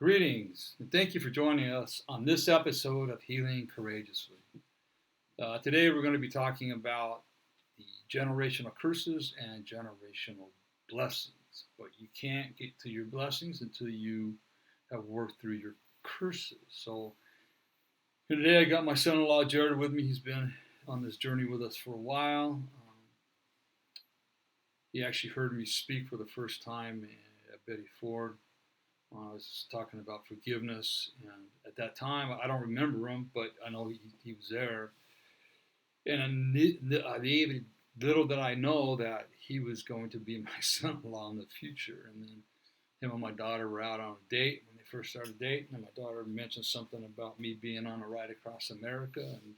Greetings, and thank you for joining us on this episode of Healing Courageously. Today we're going to be talking about the generational curses and generational blessings. But you can't get to your blessings until you have worked through your curses. So today I got my son-in-law Jared with me. He's been on this journey with us for a while. He actually heard me speak for the first time at Betty Ford. I was talking about forgiveness, and at that time, I don't remember him, but I know he was there. And the little did I know that he was going to be my son-in-law in the future. And then him and my daughter were out on a date when they first started dating, and my daughter mentioned something about me being on a ride across America, and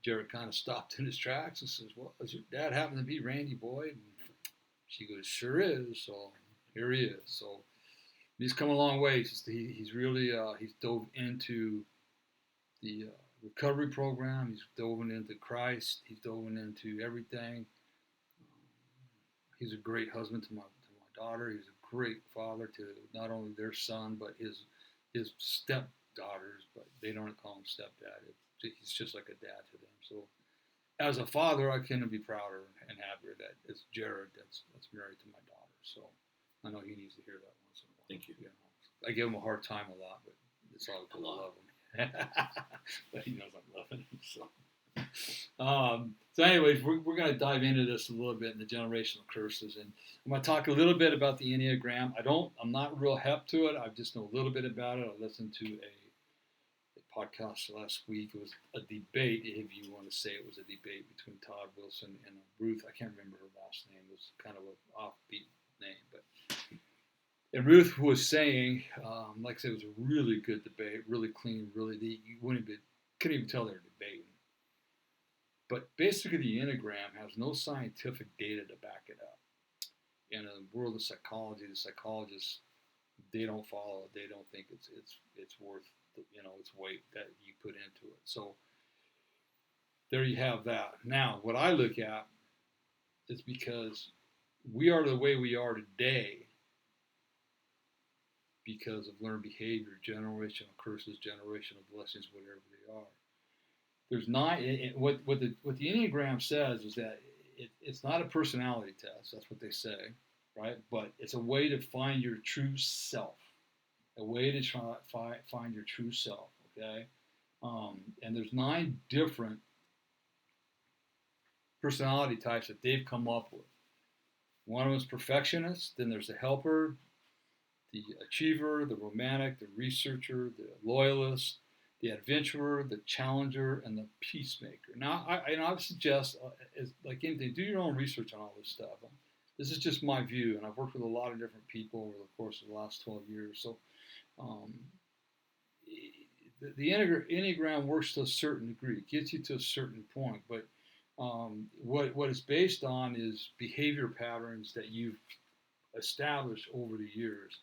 Jared kind of stopped in his tracks and says, "Well, does your dad happen to be Randy Boyd?" And she goes, "Sure is." So here he is. So he's come a long way. He's really he's dove into the recovery program. He's dove into Christ. He's dove into everything. He's a great husband to my daughter. He's a great father to not only their son but his stepdaughters. But they don't call him stepdad. He's just like a dad to them. So as a father, I couldn't be prouder and happier that it's Jared that's married to my daughter. So I know he needs to hear that once in a while. Thank you. I give him a hard time a lot, but it's all because I love him. But he knows I'm loving him. So anyways, we're going to dive into this a little bit in the generational curses, and I'm going to talk a little bit about the Enneagram. I'm not real hep to it. I just know a little bit about it. I listened to a podcast last week. It was a debate, if you want to say it was a debate, between Todd Wilson and Ruth. I can't remember her last name. It was kind of an offbeat name, but. And Ruth was saying, like I said, it was a really good debate, really clean, really neat. You couldn't even tell they were debating. But basically, the Enneagram has no scientific data to back it up. In the world of psychology, the psychologists, they don't follow it. They don't think it's worth its weight that you put into it. So there you have that. Now, what I look at is because we are the way we are today because of learned behavior, generational curses, generational blessings, whatever they are. There's not what the Enneagram says is that it's not a personality test. That's what they say, right? But it's a way to find your true self, a way to try find your true self. Okay, and there's 9 different personality types that they've come up with. One of them is perfectionist. Then there's the helper, the achiever, the romantic, the researcher, the loyalist, the adventurer, the challenger, and the peacemaker. Now, I would suggest, like anything, do your own research on all this stuff. This is just my view, and I've worked with a lot of different people over the course of the last 12 years. So the Enneagram works to a certain degree. It gets you to a certain point, but what it's based on is behavior patterns that you've established over the years.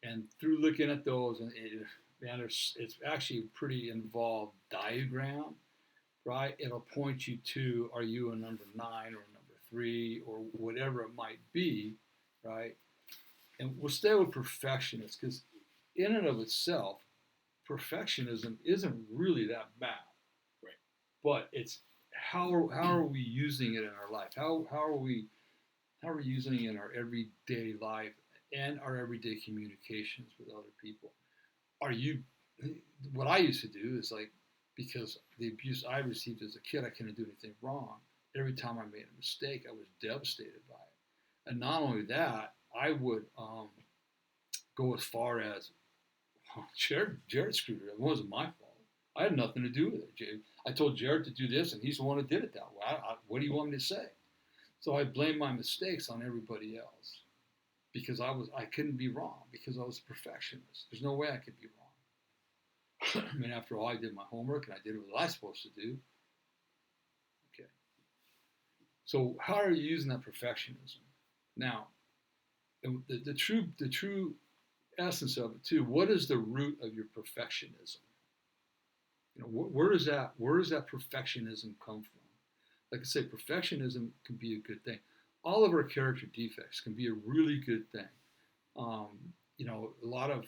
And through looking at those, and it's actually a pretty involved diagram, right? It'll point you to, are you a number 9 or a number 3 or whatever it might be, right? And we'll stay with perfectionists because in and of itself, perfectionism isn't really that bad, right? But it's how are we using it in our life? How are we using it in our everyday life and our everyday communications with other people? What I used to do is, like, because the abuse I received as a kid, I couldn't do anything wrong. Every time I made a mistake, I was devastated by it. And not only that, I would go as far as, Jared screwed it up. It wasn't my fault. I had nothing to do with it. I told Jared to do this, and he's the one that did it that way. What do you want me to say? So I blamed my mistakes on everybody else because I couldn't be wrong because I was a perfectionist. There's no way I could be wrong. I mean, after all, I did my homework and I did what I was supposed to do. Okay. So how are you using that perfectionism? Now, the true essence of it too. What is the root of your perfectionism? Where does that perfectionism come from? Like I say, perfectionism can be a good thing. All of our character defects can be a really good thing. A lot of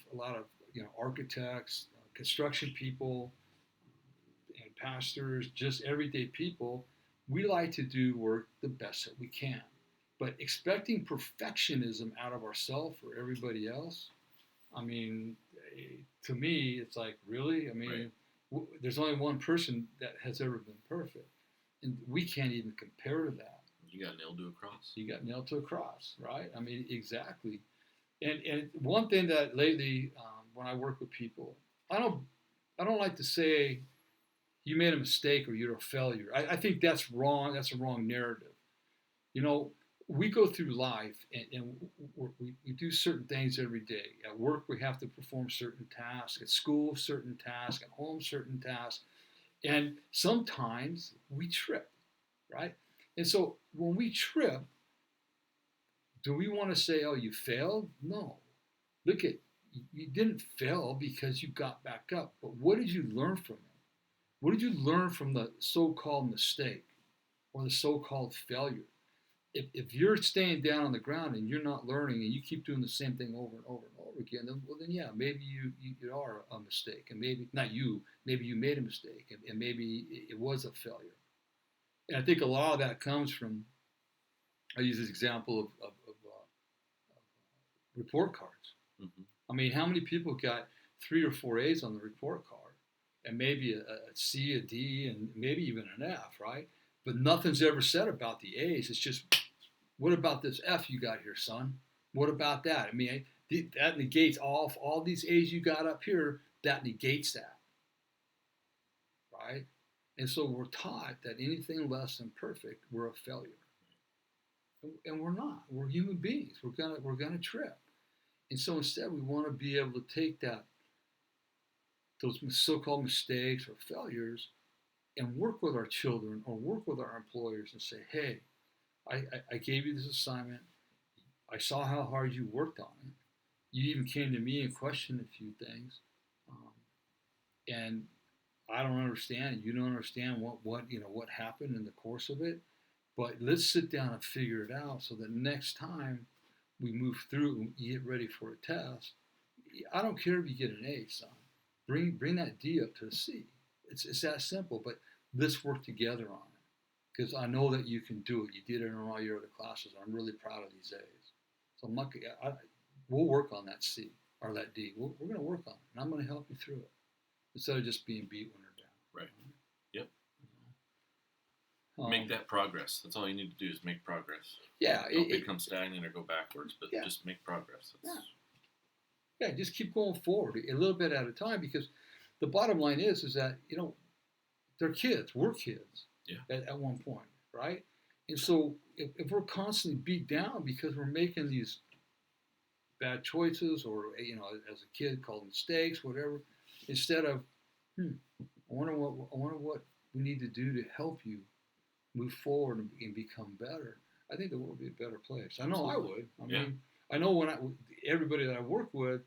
architects, construction people, and pastors, just everyday people, we like to do work the best that we can. But expecting perfectionism out of ourselves or everybody else, I mean, to me, it's like, really? I mean, Right. there's only one person that has ever been perfect. And we can't even compare to that. You got nailed to a cross. You got nailed to a cross, right? I mean, exactly. And one thing that lately, when I work with people, I don't I don't like to say you made a mistake or you're a failure. I think that's wrong. That's a wrong narrative. You know, we go through life and we do certain things every day. At work, we have to perform certain tasks. At school, certain tasks. At home, certain tasks. And sometimes we trip, right? And so when we trip, do we want to say, oh, you failed? No. Look at, you didn't fail because you got back up. But what did you learn from it? What did you learn from the so called mistake or the so called failure? If you're staying down on the ground and you're not learning and you keep doing the same thing over and over and over again, then yeah, maybe you are a mistake, and maybe not you, maybe you made a mistake, and maybe it was a failure. And I think a lot of that comes from, I use this example of report cards. Mm-hmm. I mean, how many people got 3 or 4 A's on the report card, and maybe a C, a D, and maybe even an F, right? But nothing's ever said about the A's. It's just, what about this F you got here, son? What about that? I mean, that negates all these A's you got up here. That negates that, right? And so we're taught that anything less than perfect, we're a failure, and we're not. We're human beings. We're gonna trip, and so instead we want to be able to take those so-called mistakes or failures and work with our children or work with our employers and say, hey, I gave you this assignment. I saw how hard you worked on it. You even came to me and questioned a few things, um, and I don't understand. You don't understand what happened in the course of it. But let's sit down and figure it out so that next time we move through and you get ready for a test. I don't care if you get an A, son. Bring that D up to a C. It's that simple. But let's work together on it because I know that you can do it. You did it in all your other classes. I'm really proud of these A's. So we'll work on that C or that D. We're going to work on it, and I'm going to help you through it instead of just being beat when you're down. Right. Yep. Make that progress. That's all you need to do is make progress. Yeah. Don't become stagnant or go backwards, but just make progress. Yeah, just keep going forward a little bit at a time because the bottom line is that, they're kids. We're kids at one point, right? And so if we're constantly beat down because we're making these bad choices or, as a kid called mistakes, whatever, instead of, I wonder what we need to do to help you move forward and become better. I think the world would be a better place. I know I would. I mean, I know everybody that I work with,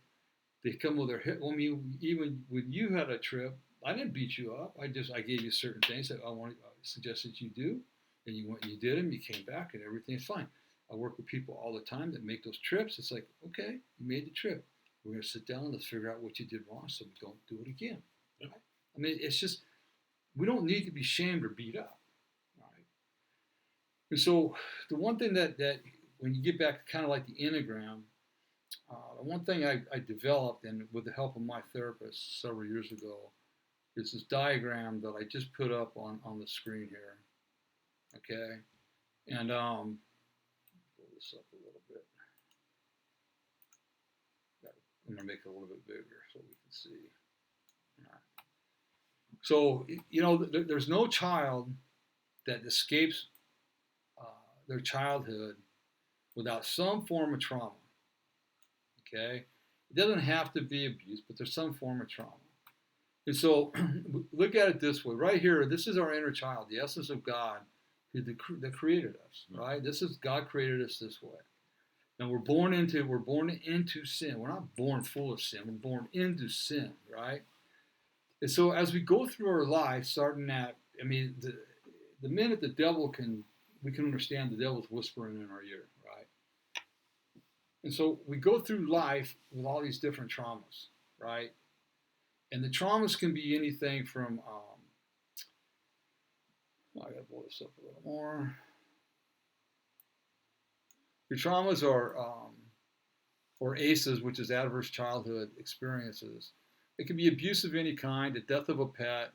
they come with their hip. I mean, even when you had a trip, I didn't beat you up. I gave you certain things that I suggested you do, and you went, you did them, you came back, and everything's fine. I work with people all the time that make those trips. It's like, okay, you made the trip. We're going to sit down. Let's figure out what you did wrong so we don't do it again. Right? I mean, it's just, we don't need to be shamed or beat up. Right? And so the one thing that when you get back to kind of like the Enneagram, the one thing I developed, and with the help of my therapist several years ago, is this diagram that I just put up on the screen here. Okay? And pull this up a little bit. I'm going to make it a little bit bigger so we can see. All right. So, there's no child that escapes their childhood without some form of trauma. Okay? It doesn't have to be abuse, but there's some form of trauma. And so, look at it this way. Right here, this is our inner child, the essence of God that created us, right? This is, God created us this way. Now we're born into sin. We're not born full of sin. We're born into sin, right? And so as we go through our life, starting at, the minute we can understand the devil's whispering in our ear, right? And so we go through life with all these different traumas. right? And the traumas can be anything from, I gotta blow this up a little more. Your traumas are, or ACEs, which is adverse childhood experiences. It can be abuse of any kind, the death of a pet,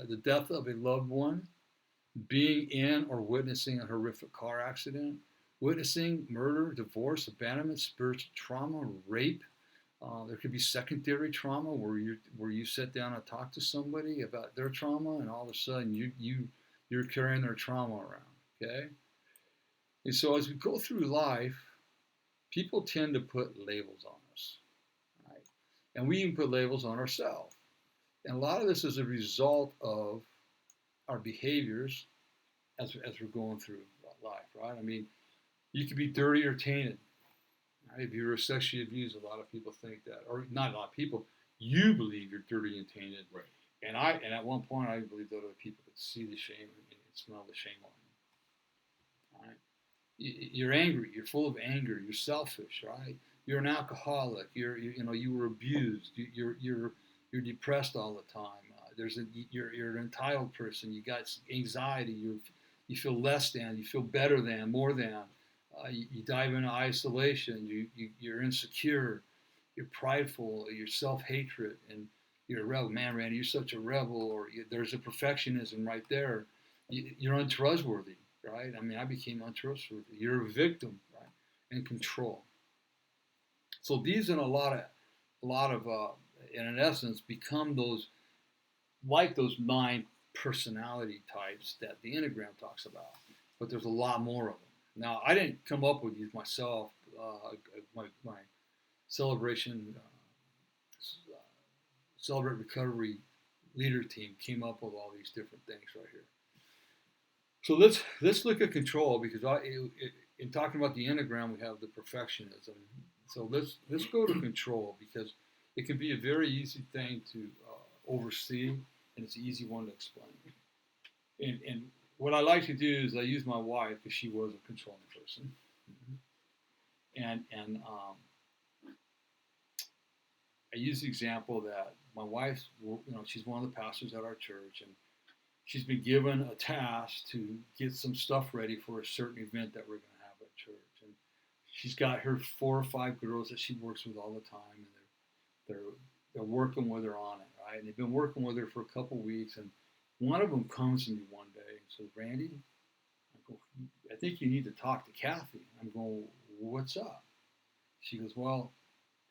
the death of a loved one, being in or witnessing a horrific car accident, witnessing murder, divorce, abandonment, spiritual trauma, rape. There could be secondary trauma where you sit down and talk to somebody about their trauma, and all of a sudden you're carrying their trauma around. Okay, and so as we go through life, people tend to put labels on us, right? And we even put labels on ourselves. And a lot of this is a result of our behaviors as we're going through life, right? I mean, you could be dirty or tainted. Right? If you were sexually abused, a lot of people think that, or not a lot of people, you believe you're dirty and tainted. Right. And at one point I believed that other people could see the shame and smell the shame on you. Right? You're angry. You're full of anger. You're selfish. Right? You're an alcoholic. You were abused. You're depressed all the time. You're an entitled person. You got anxiety. You feel less than. You feel better than. More than. You dive into isolation. You're insecure. You're prideful. You're self-hatred, and you're a rebel. Man, Randy, you're such a rebel. Or there's a perfectionism right there. You're untrustworthy, right? I mean, I became untrustworthy. You're a victim, right? And control. So these and a lot of in essence, become those nine personality types that the Enneagram talks about. But there's a lot more of them. Now, I didn't come up with these myself. My celebration, Celebrate Recovery leader team came up with all these different things right here. So let's look at control, because in talking about the Enneagram, we have the perfectionism. So let's go to control, because it can be a very easy thing to oversee, and it's an easy one to explain. And what I like to do is I use my wife, because she was a controlling person, and I use the example that my wife, she's one of the pastors at our church, and she's been given a task to get some stuff ready for a certain event that we're going to have at church. And she's got her 4 or 5 girls that she works with all the time, and they're working with her on it, right? And they've been working with her for a couple of weeks, and one of them comes to me one day and says, "Randy," I think you need to talk to Kathy. I'm going, "What's up?" She goes, "Well,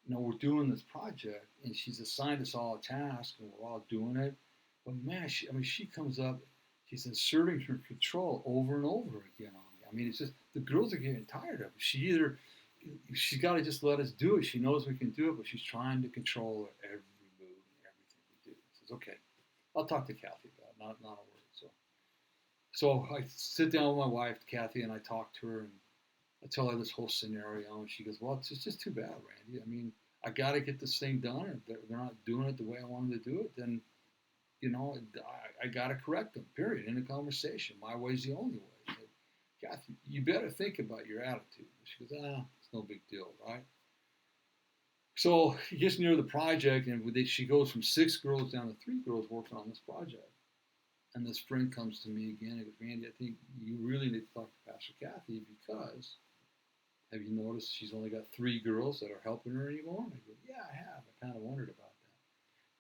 we're doing this project, and she's assigned us all a task, and we're all doing it. But man, she comes up, she's inserting her control over and over again on me. I mean, it's just, the girls are getting tired of it. She's got to just let us do it. She knows we can do it, but she's trying to control every move and everything we do." I says, "Okay, I'll talk to Kathy about it, not a word." So I sit down with my wife, Kathy, and I talk to her, and I tell her this whole scenario, and she goes, "Well, it's just too bad, Randy. I mean, I got to get this thing done. If they're not doing it the way I wanted to do it, then, I got to correct them, period. In a conversation. My way's the only way." I said, "Kathy, you better think about your attitude." She goes, "It's no big deal, right?" So it gets near the project, and she goes from 6 girls down to 3 girls working on this project. And this friend comes to me again and goes, "Randy, I think you really need to talk to Pastor Kathy, because have you noticed she's only got 3 girls that are helping her anymore?" And I go, "Yeah, I have. I kind of wondered about that."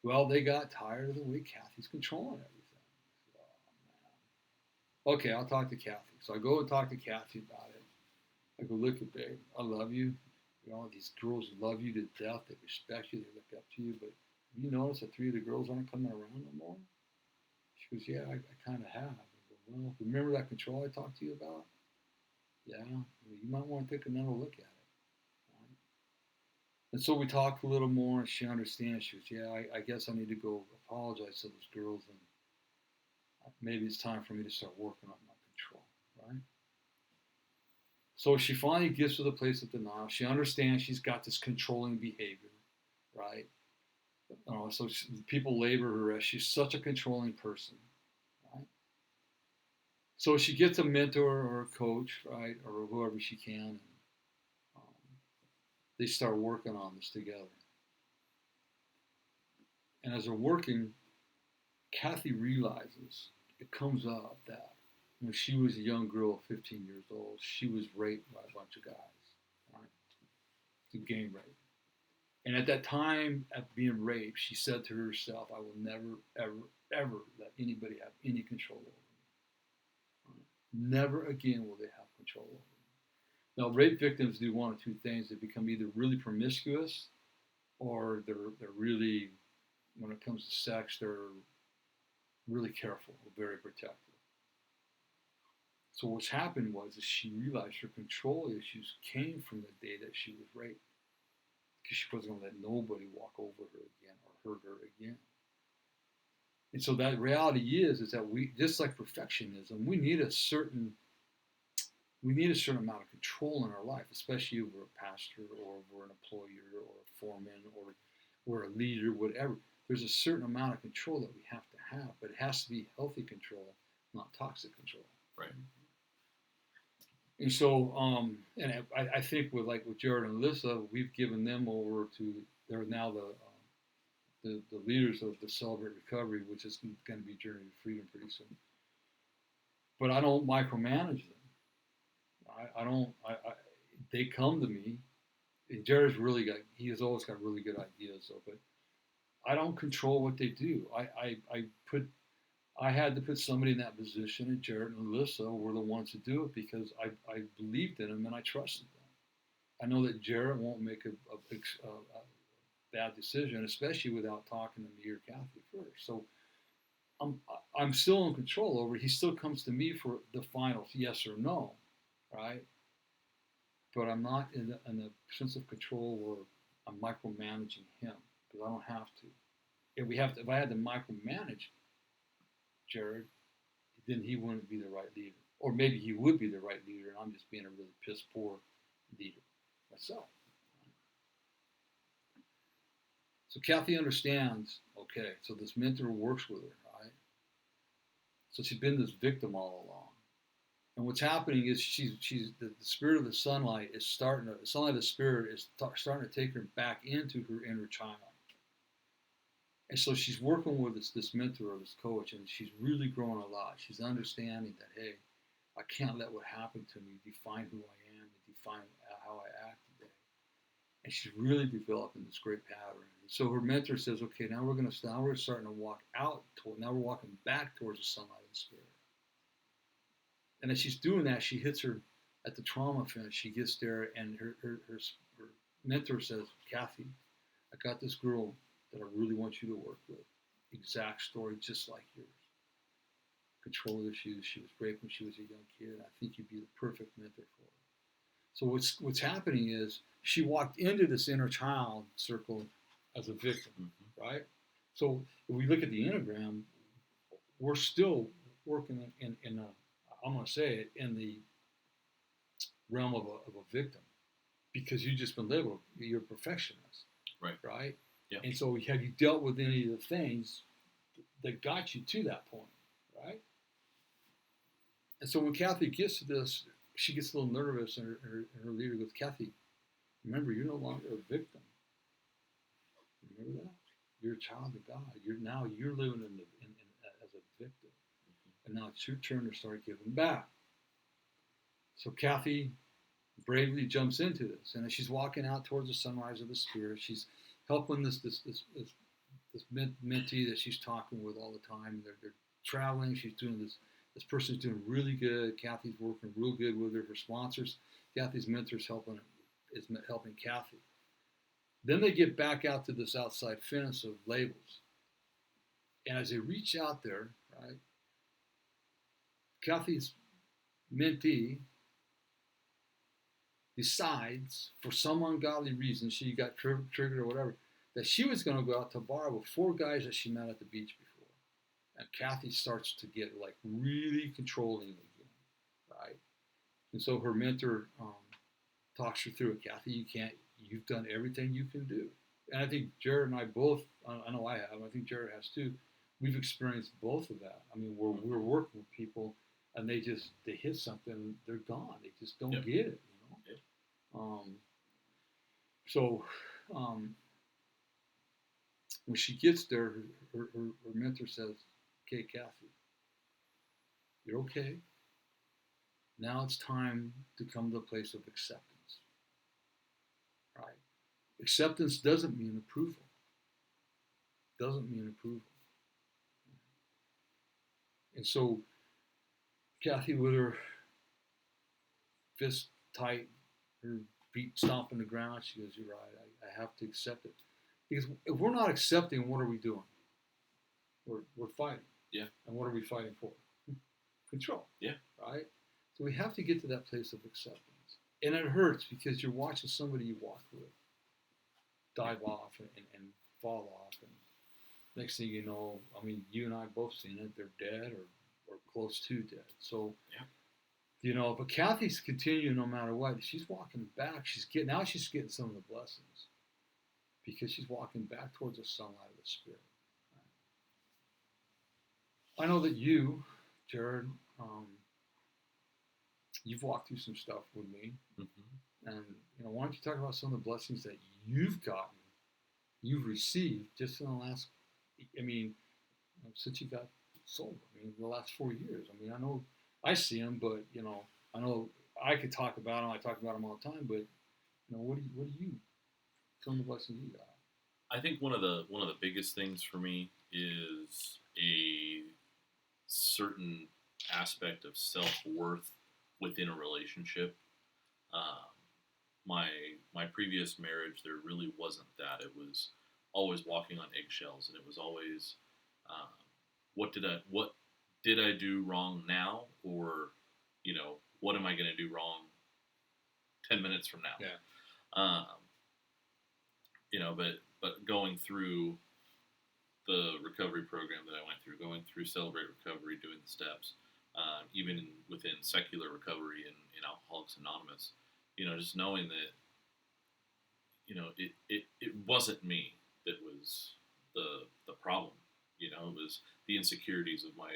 Well, they got tired of the way Kathy's controlling everything. I said, "Oh, man. Okay, I'll talk to Kathy." So I go and talk to Kathy about it. I go, "Look, babe, I love you. These girls love you to death. They respect you. They look up to you. But have you noticed that 3 of the girls aren't coming around no more?" She goes, "Yeah, I kind of have." I go, "Well, remember that control I talked to you about? Yeah, you might want to take another look at it." Right? And so we talked a little more, and she understands. She goes, "Yeah, I guess I need to go apologize to those girls, and maybe it's time for me to start working on my control." Right? So she finally gets to the place of denial. She understands she's got this controlling behavior, right? So people label her as she's such a controlling person, right? So she gets a mentor or a coach, right, or whoever she can, and they start working on this together. And as they're working, Kathy realizes, it comes up that when she was a young girl, 15 years old, she was raped by a bunch of guys, right? Through gang rape. And at that time, at being raped, she said to herself, I will never, ever, ever let anybody have any control over me. Right? Never again will they have control over me. Now, rape victims do one of two things. They become either really promiscuous or they're really, when it comes to sex, they're really careful, very protective. So what's happened was is she realized her control issues came from the day that she was raped, because she wasn't going to let nobody walk over her again or hurt her again. And so that reality is that we, just like perfectionism, we need a certain amount of control in our life, especially if we're a pastor or if we're an employer or a foreman or we're a leader, whatever. There's a certain amount of control that we have to have, but it has to be healthy control, not toxic control. Right. And so, and I think with Jared and Alyssa, we've given them over to, they're now the leaders of the Celebrate Recovery, which is going to be Journey to Freedom pretty soon. But I don't micromanage them. They come to me. Jared's he has always got really good ideas, though, but I don't control what they do. I had to put somebody in that position, and Jared and Alyssa were the ones to do it because I believed in them and I trusted them. I know that Jared won't make a bad decision, especially without talking to me or Kathy first. So I'm still in control over it. He still comes to me for the final yes or no, right? But I'm not in the sense of control where I'm micromanaging him because I don't have to. If I had to micromanage Jared, then he wouldn't be the right leader. Or maybe he would be the right leader, and I'm just being a really piss poor leader myself. So Kathy understands, okay, so this mentor works with her, right? So she's been this victim all along. And what's happening is the spirit of the sunlight is starting to take her back into her inner child. And so she's working with this mentor or this coach, and she's really growing a lot. She's understanding that, hey, I can't let what happened to me define who I am and define how I act today. And she's really developing this great pattern. And so her mentor says, okay, now we're starting to walk out. Now we're walking back towards the sunlight of the spirit. And as she's doing that, she hits her at the trauma finish. She gets there, and her mentor says, Kathy, I got this girl that I really want you to work with. Exact story, just like yours. Control issues. She was raped when she was a young kid. I think you'd be the perfect mentor for her. So what's happening is she walked into this inner child circle as a victim, right? So if we look at the Enneagram, we're still working in a, I'm going to say it, in the realm of a victim, because you've just been labeled, you're a perfectionist, right? Yeah. And so have you dealt with any of the things that got you to that point, right? And so when Kathy gets to this, she gets a little nervous, and her leader goes, Kathy, remember, you're no longer a victim. Remember that? You're a child of God. You're living as a victim. And now it's your turn to start giving back. So Kathy bravely jumps into this. And as she's walking out towards the sunrise of the spirit, she's helping this mentee that she's talking with all the time. They're traveling. She's doing this. This person's doing really good. Kathy's working real good with her. Her sponsors, Kathy's mentors helping Kathy. Then they get back out to this outside fence of labels. And as they reach out there, right, Kathy's mentee decides, for some ungodly reason, she got triggered or whatever, that she was going to go out to a bar with 4 guys that she met at the beach before. And Kathy starts to get like really controlling again, right? And so her mentor talks her through it. Kathy, you've done everything you can do. And I think Jared and I both, I know I have, I think Jared has too, we've experienced both of that. I mean, we're working with people, and they hit something, they're gone. They just don't get it, you know? When she gets there, her mentor says, "Okay, Kathy, you're okay. Now it's time to come to a place of acceptance, right? Acceptance doesn't mean approval. Doesn't mean approval." And so Kathy, with her fist tight, her feet stomping the ground, she goes, "You're right. I have to accept it." Because if we're not accepting, what are we doing? We're fighting. Yeah. And what are we fighting for? Control. Yeah. Right? So we have to get to that place of acceptance. And it hurts because you're watching somebody you walk with dive off and fall off. And next thing you know, I mean, you and I both seen it, they're dead or close to dead. So, yeah. But Kathy's continuing no matter what. She's walking back. She's getting some of the blessings because she's walking back towards the sunlight of the Spirit. I know that you, Jared, you've walked through some stuff with me, and why don't you talk about some of the blessings that you've received just in the last, since you got sober. The last 4 years. I know I see them, but I know I could talk about them. I talk about them all the time, but what do you? Some of the blessings you got. I think one of the biggest things for me is a certain aspect of self-worth within a relationship. My previous marriage, there really wasn't that. It was always walking on eggshells, and it was always, what did I do wrong now, or what am I going to do wrong 10 minutes from now? Yeah. But going through the recovery program that I went through, going through Celebrate Recovery, doing the steps, even within secular recovery in Alcoholics Anonymous, just knowing that, it wasn't me that was the problem. It was the insecurities of my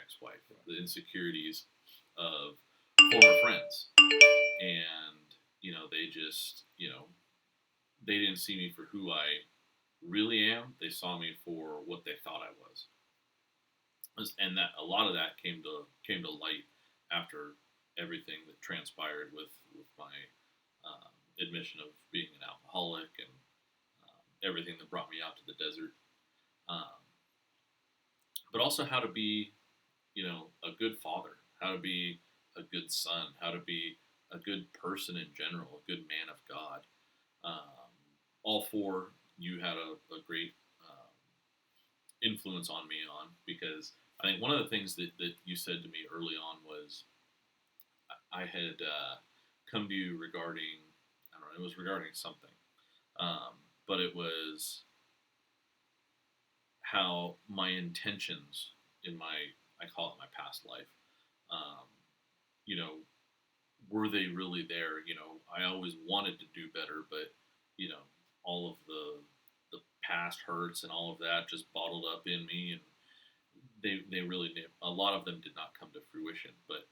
ex-wife, the insecurities of former friends, and they just they didn't see me for who I really am. They saw me for what they thought I was, and that a lot of that came to light after everything that transpired with my admission of being an alcoholic and everything that brought me out to the desert. But also how to be, a good father, how to be a good son, how to be a good person in general, a good man of God. All four you had a great influence on me on, because I think one of the things that you said to me early on was I had come to you regarding, I don't know, it was regarding something, but it was how my intentions in I call it my past life, were they really there? I always wanted to do better, but all of the past hurts and all of that just bottled up in me, and they really did. A lot of them did not come to fruition. But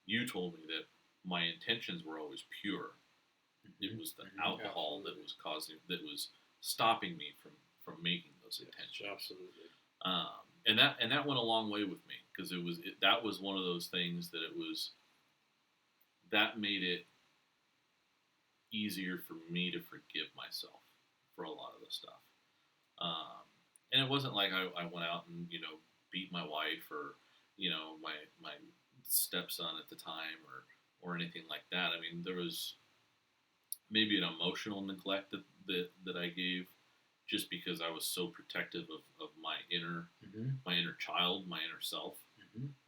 you told me that my intentions were always pure. It was the alcohol that was stopping me from making those intentions. Absolutely. And that went a long way with me, because that was one of those things that made it easier for me to forgive myself for a lot of the stuff. And it wasn't like I went out and beat my wife or my stepson at the time or anything like that. There was maybe an emotional neglect that I gave, just because I was so protective of my inner child, my inner self.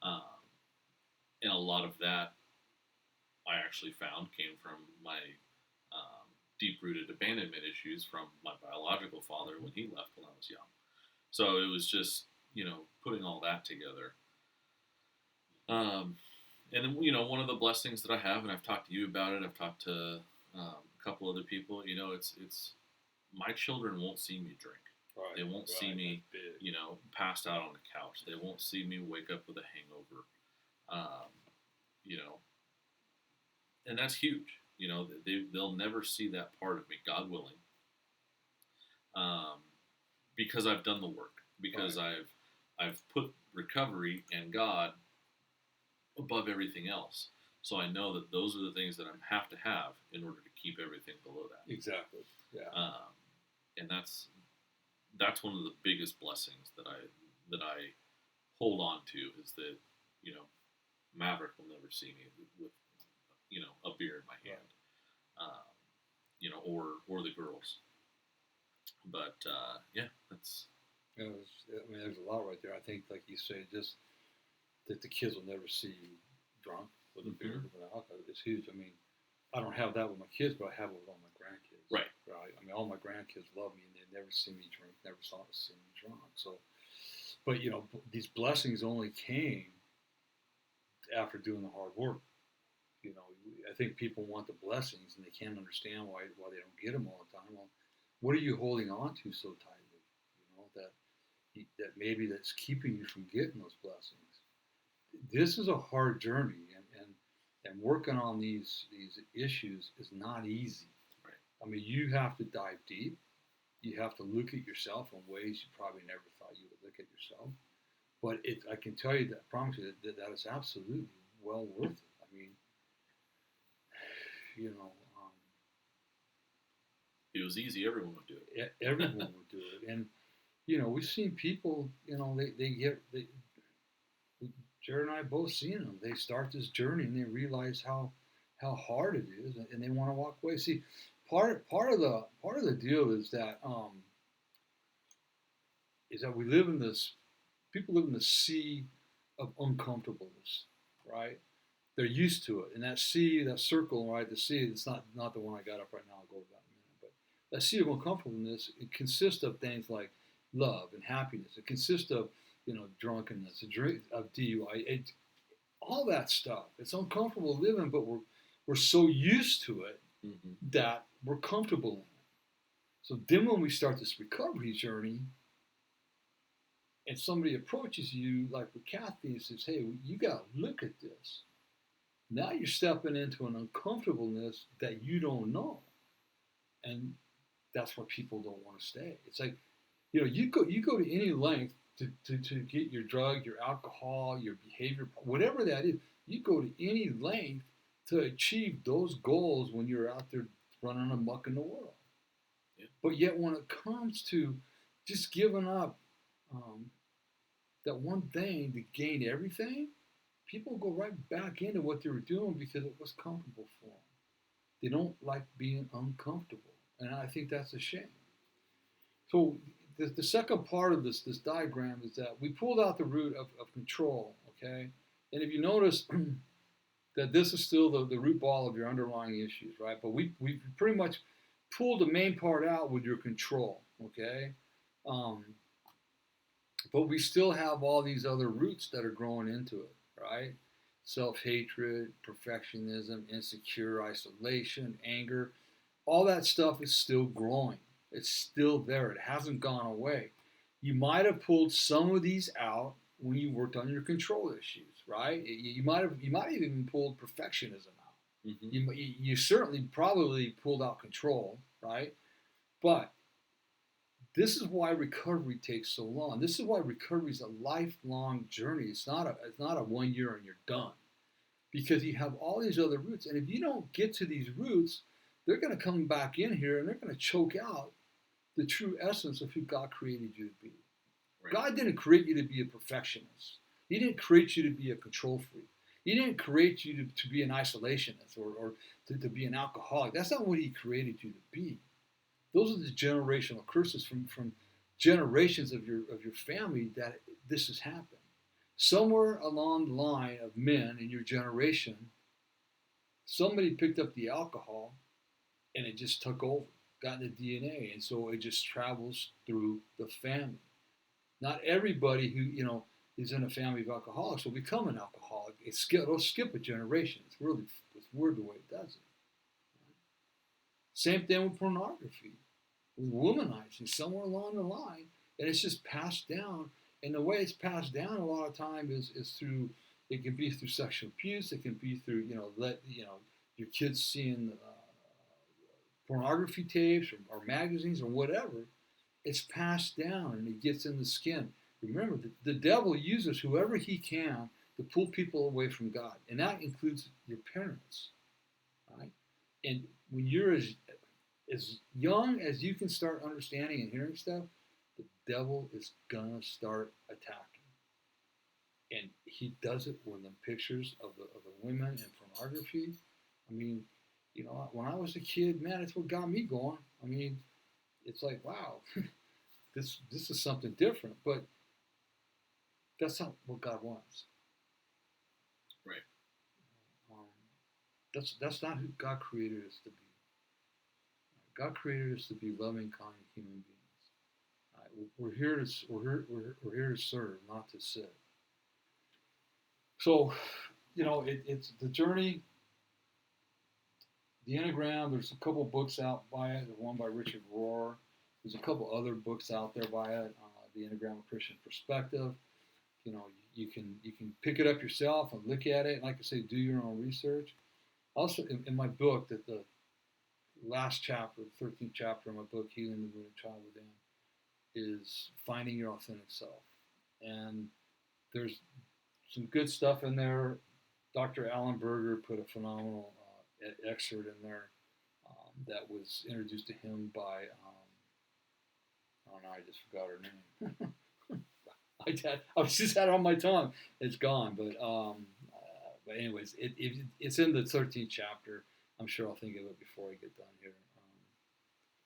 And a lot of that I actually found came from my deep-rooted abandonment issues from my biological father when he left when I was young. So it was just, putting all that together. And then, one of the blessings that I have, and I've talked to you about it, I've talked to a couple other people, it's my children won't see me drink. Right, they won't see me, passed out on the couch. They won't see me wake up with a hangover. And that's huge. They'll never see that part of me, God willing. because I've done the work, because I've put recovery and God above everything else. So I know that those are the things that I have to have in order to keep everything below that. Exactly. Yeah. And that's one of the biggest blessings that I hold on to, is that, you know, Maverick will never see me with, you know, a beer in my hand, you know, or the girls. But yeah, that's. You know, I mean, there's a lot right there. I think, like you say, just that the kids will never see you drunk with a beer with alcohol is huge. I mean, I don't have that with my kids, but I have it with all my grandkids. Right. Right. I mean, all my grandkids love me, and they never see me drink, never see me drunk. So, but you know, these blessings only came after doing the hard work. You know, I think people want the blessings, and they can't understand why they don't get them all the time. Well, what are you holding on to so tightly? You know that maybe that's keeping you from getting those blessings. This is a hard journey, and working on these issues is not easy. Right. I mean, you have to dive deep. You have to look at yourself in ways you probably never thought you would look at yourself. But I can tell you that, I promise you that is absolutely well worth it. I mean, you know, If it was easy, everyone would do it. everyone would do it, and you know, we've seen people. You know, Jared and I both seen them. They start this journey and they realize how hard it is, and they want to walk away. See, part of the deal is that we live in this. People live in the sea of uncomfortableness, right? They're used to it, and that sea, that circle, right? The sea. It's not the one I got up right now. I'll go over that in a minute, but that sea of uncomfortableness, it consists of things like love and happiness. It consists of, you know, drunkenness, of DUI, all that stuff. It's uncomfortable living, but we're so used to it that we're comfortable in it. So then when we start this recovery journey, and somebody approaches you, like with Kathy, and says, "Hey, you got to look at this." Now you're stepping into an uncomfortableness that you don't know, and that's where people don't want to stay. It's like, you know, you go to any length to get your drug, your alcohol, your behavior, whatever that is. You go to any length to achieve those goals when you're out there running amok in the world. Yeah. But yet, when it comes to just giving up that one thing to gain everything, people go right back into what they were doing because it was comfortable for them. They don't like being uncomfortable, and I think that's a shame. So the second part of this diagram is that we pulled out the root of control, okay? And if you notice that this is still the root ball of your underlying issues, right? But we pretty much pulled the main part out with your control, okay? But we still have all these other roots that are growing into it, right? Self-hatred, perfectionism, insecure, isolation, anger, all that stuff is still growing. It's still there. It hasn't gone away. You might have pulled some of these out when you worked on your control issues, right? You might have even pulled perfectionism out. Mm-hmm. You certainly probably pulled out control, right? But this is why recovery takes so long. This is why recovery is a lifelong journey. It's not a 1 year and you're done, because you have all these other roots, and if you don't get to these roots, they're going to come back in here and they're going to choke out the true essence of who God created you to be. Right. God didn't create you to be a perfectionist. He didn't create you to be a control freak. He didn't create you to be an isolationist or to be an alcoholic. That's not what He created you to be. Those are the generational curses from generations of your family that this has happened. Somewhere along the line of men in your generation, somebody picked up the alcohol and it just took over, got in the DNA, and so it just travels through the family. Not everybody who, you know, is in a family of alcoholics will become an alcoholic. It'll skip a generation. It's weird the way it does it. Same thing with pornography, with womanizing somewhere along the line, and it's just passed down. And the way it's passed down a lot of time is through. It can be through sexual abuse. It can be through, you know, your kids seeing pornography tapes or magazines or whatever, it's passed down and it gets in the skin. Remember, the devil uses whoever he can to pull people away from God, and that includes your parents, right? And when you're as young as you can start understanding and hearing stuff, the devil is gonna start attacking, and he does it with the pictures of the women and pornography. I mean, when I was a kid, man, it's what got me going. I mean, it's like, wow, this is something different, but that's not what God wants. Right. Um, that's not who God created us to be. God created us to be loving, kind human beings. We're here to we're here to serve, not to sit. So, it's the journey, the Enneagram. There's a couple books out by it. There's one by Richard Rohr. There's a couple other books out there by it. The Enneagram: A Christian Perspective. You can pick it up yourself and look at it. And like I say, do your own research. Also, in my book, that the last chapter, the 13th chapter of my book, Healing the Wounded Child Within, is finding your authentic self. And there's some good stuff in there. Dr. Alan Berger put a phenomenal excerpt in there that was introduced to him by, oh no, I just forgot her name. I was just had it on my tongue. It's gone, but anyways, it's in the 13th chapter. I'm sure I'll think of it before I get done here.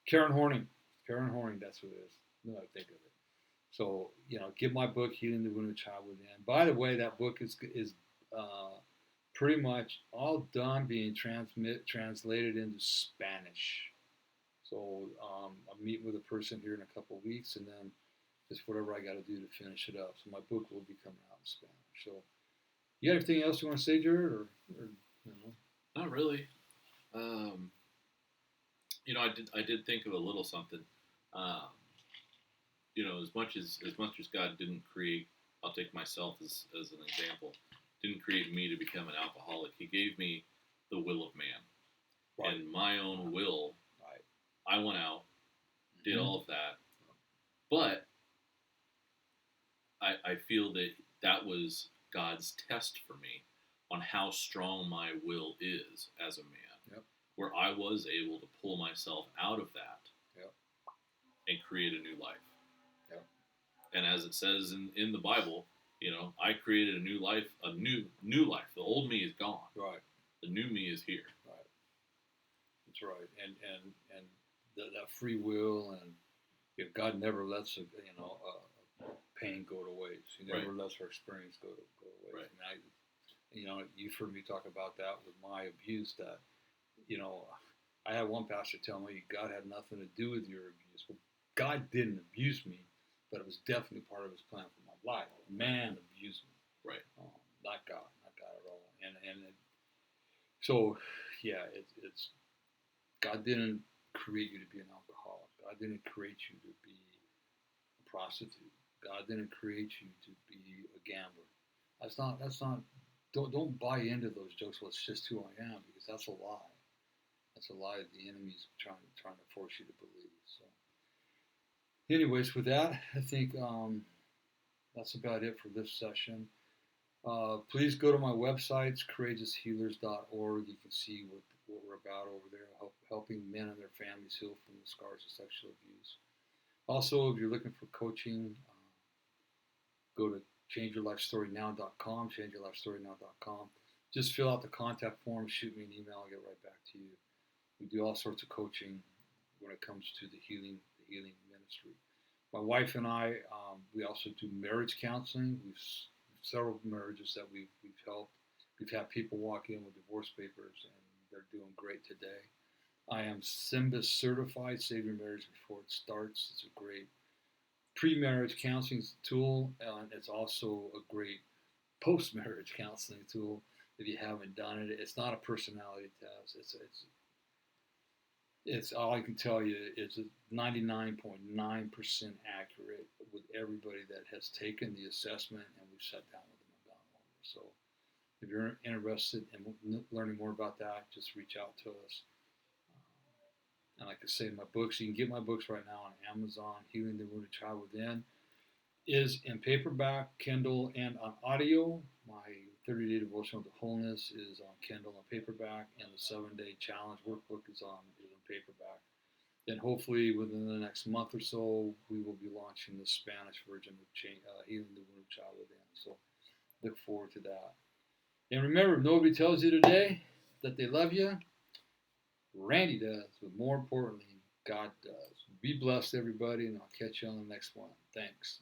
Karen Horning. Karen Horning, that's who it is. No, I think of it. So, get my book, Healing the Wounded Child Within. By the way, that book is pretty much all done being translated into Spanish. So I'm meeting with a person here in a couple of weeks, and then just whatever I got to do to finish it up. So my book will be coming out in Spanish. So, you got anything else you want to say, Jared, or Not really. I did think of a little something. As much as God didn't create, I'll take myself as an example, didn't create me to become an alcoholic. He gave me the will of man. Right. And my own will. Right. I went out, did all of that, but I feel that was God's test for me on how strong my will is as a man. Yep. Where I was able to pull myself out of that. Yep. And create a new life. Yep. And as it says in the Bible, I created a new life, a new life. The old me is gone. Right. The new me is here. Right. That's right. And that free will, and God never lets pain go to waste. He never lets our experience go to waste. Right. And you've heard me talk about that with my abuse. That I had one pastor tell me God had nothing to do with your abuse. Well, God didn't abuse me, but it was definitely part of His plan for my life. Man abused me, right? Not God at all. So, yeah, it's God didn't create you to be an alcoholic. God didn't create you to be a prostitute. God didn't create you to be a gambler. That's not. Don't buy into those jokes. Well, it's just who I am, because that's a lie. That's a lie that the enemy's trying to force you to believe. So, anyways, with that, I think that's about it for this session. Please go to my website, courageoushealers.org. You can see what we're about over there, helping men and their families heal from the scars of sexual abuse. Also, if you're looking for coaching, go to changeyourlifestorynow.com, changeyourlifestorynow.com. Just fill out the contact form, shoot me an email, I'll get right back to you. We do all sorts of coaching when it comes to the healing ministry. My wife and I, we also do marriage counseling. We've several marriages that we've helped. We've had people walk in with divorce papers, and they're doing great today. I am SYMBIS certified, Save Your Marriage Before It Starts. It's a great pre-marriage counseling tool, and it's also a great post-marriage counseling tool if you haven't done it. It's not a personality test. It's all I can tell you. It's 99.9% accurate with everybody that has taken the assessment, and we've sat down with them and gone over. So if you're interested in learning more about that, just reach out to us. And like I say, my books, you can get my books right now on Amazon. Healing the Wounded Child Within is in paperback, Kindle, and on audio. My 30-day devotional to wholeness is on Kindle and paperback, and the 7-day challenge workbook is in paperback. Then hopefully within the next month or so, we will be launching the Spanish version of Healing the Wounded Child Within. So look forward to that. And remember, if nobody tells you today that they love you, Randy does, but more importantly, God does. Be blessed, everybody, and I'll catch you on the next one. Thanks.